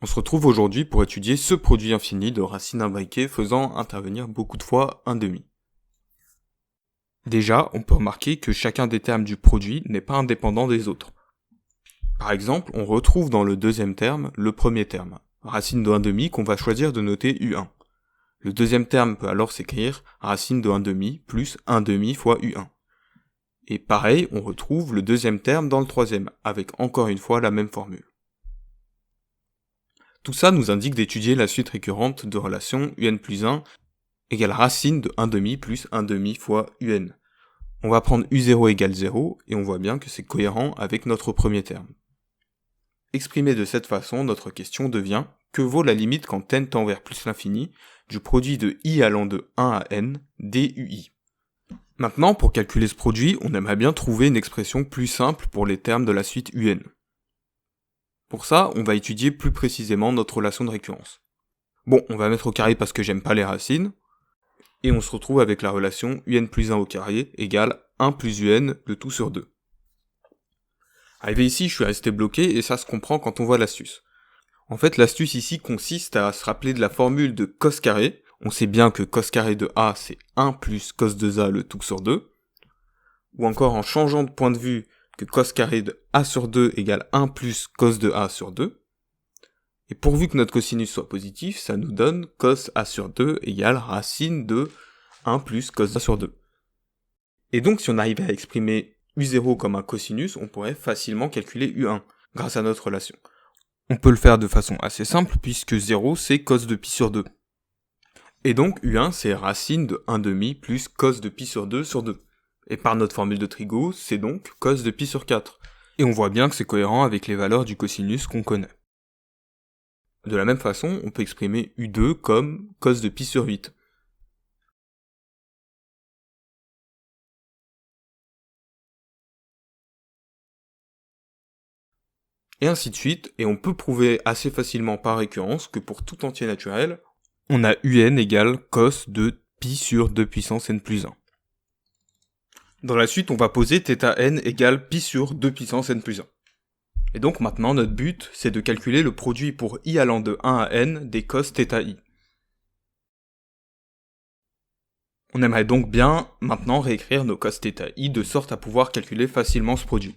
On se retrouve aujourd'hui pour étudier ce produit infini de racines imbriquées faisant intervenir beaucoup de fois un demi. Déjà, on peut remarquer que chacun des termes du produit n'est pas indépendant des autres. Par exemple, on retrouve dans le deuxième terme le premier terme, racine de 1 demi qu'on va choisir de noter U1. Le deuxième terme peut alors s'écrire racine de 1 demi plus 1 demi fois U1. Et pareil, on retrouve le deuxième terme dans le troisième, avec encore une fois la même formule. Tout ça nous indique d'étudier la suite récurrente de relation un plus 1 égale racine de 1 demi plus 1 demi fois un. On va prendre u0 égale 0 et on voit bien que c'est cohérent avec notre premier terme. Exprimé de cette façon, notre question devient que vaut la limite quand n tend vers plus l'infini du produit de i allant de 1 à n dui. Maintenant, pour calculer ce produit, on aimerait bien trouver une expression plus simple pour les termes de la suite un. Pour ça, on va étudier plus précisément notre relation de récurrence. Bon, on va mettre au carré parce que j'aime pas les racines, et on se retrouve avec la relation un plus 1 au carré égale 1 plus un le tout sur 2. Arrivé ici, je suis resté bloqué et ça se comprend quand on voit l'astuce. En fait, l'astuce ici consiste à se rappeler de la formule de cos carré. On sait bien que cos carré de A c'est 1 plus cos 2A le tout sur 2. Ou encore en changeant de point de vue que cos carré de A sur 2 égale 1 plus cos de A sur 2. Et pourvu que notre cosinus soit positif, ça nous donne cos A sur 2 égale racine de 1 plus cos A sur 2. Et donc si on arrivait à exprimer u0 comme un cosinus, on pourrait facilement calculer u1 grâce à notre relation. On peut le faire de façon assez simple puisque 0 c'est cos de pi sur 2. Et donc u1 c'est racine de 1 demi plus cos de pi sur 2 sur 2. Et par notre formule de trigo, c'est donc cos de pi sur 4. Et on voit bien que c'est cohérent avec les valeurs du cosinus qu'on connaît. De la même façon, on peut exprimer u2 comme cos de pi sur 8. Et ainsi de suite, et on peut prouver assez facilement par récurrence que pour tout entier naturel, on a un égale cos de pi sur 2 puissance n plus 1. Dans la suite, on va poser θn égale pi sur 2 puissance n plus 1. Et donc maintenant, notre but, c'est de calculer le produit pour i allant de 1 à n des cos θi. On aimerait donc bien maintenant réécrire nos cos θi de sorte à pouvoir calculer facilement ce produit.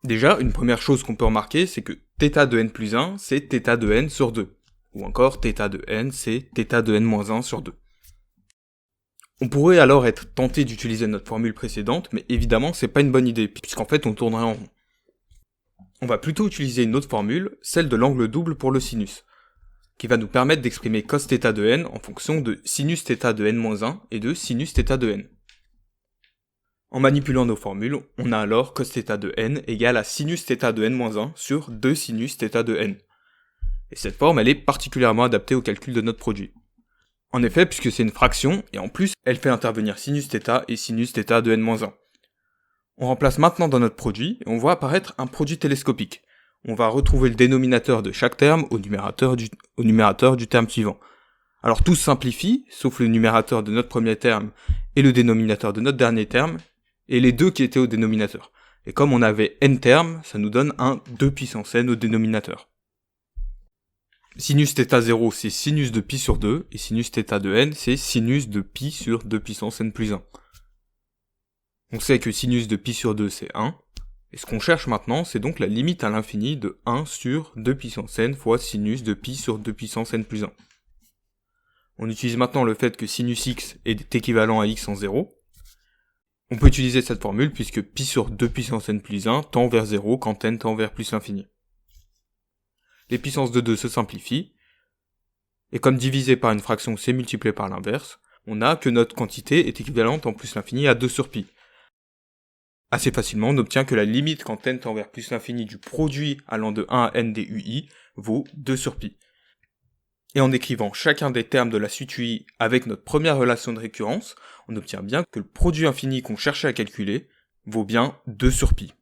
Déjà, une première chose qu'on peut remarquer, c'est que θ de n plus 1, c'est θ de n sur 2. Ou encore, θ de n, c'est θ de n moins 1 sur 2. On pourrait alors être tenté d'utiliser notre formule précédente, mais évidemment, c'est pas une bonne idée, puisqu'en fait, on tournerait en rond. On va plutôt utiliser une autre formule, celle de l'angle double pour le sinus, qui va nous permettre d'exprimer cos θ de n en fonction de sinus θ de n moins 1 et de sinus θ de n. En manipulant nos formules, on a alors cos θ de n égale à sinus θ de n-1 sur 2 sinus θ de n. Et cette forme, elle est particulièrement adaptée au calcul de notre produit. En effet, puisque c'est une fraction, et en plus, elle fait intervenir sinus θ et sinus θ de n-1. On remplace maintenant dans notre produit, et on voit apparaître un produit télescopique. On va retrouver le dénominateur de chaque terme au numérateur du terme suivant. Alors tout se simplifie, sauf le numérateur de notre premier terme et le dénominateur de notre dernier terme, et les deux qui étaient au dénominateur. Et comme on avait n termes, ça nous donne un 2 puissance n au dénominateur. Sinus θ0 c'est sinus de pi sur 2, et sinus θ de n c'est sinus de pi sur 2 puissance n plus 1. On sait que sinus de pi sur 2 c'est 1, et ce qu'on cherche maintenant c'est donc la limite à l'infini de 1 sur 2 puissance n fois sinus de pi sur 2 puissance n plus 1. On utilise maintenant le fait que sinus x est équivalent à x en 0. On peut utiliser cette formule puisque pi sur 2 puissance n plus 1 tend vers 0 quand n tend vers plus l'infini. Les puissances de 2 se simplifient, et comme divisé par une fraction c'est multiplié par l'inverse, on a que notre quantité est équivalente en plus l'infini à 2 sur pi. Assez facilement, on obtient que la limite quand n tend vers plus l'infini du produit allant de 1 à n des ui vaut 2 sur pi. Et en écrivant chacun des termes de la suite ui avec notre première relation de récurrence, on obtient bien que le produit infini qu'on cherchait à calculer vaut bien 2 sur pi.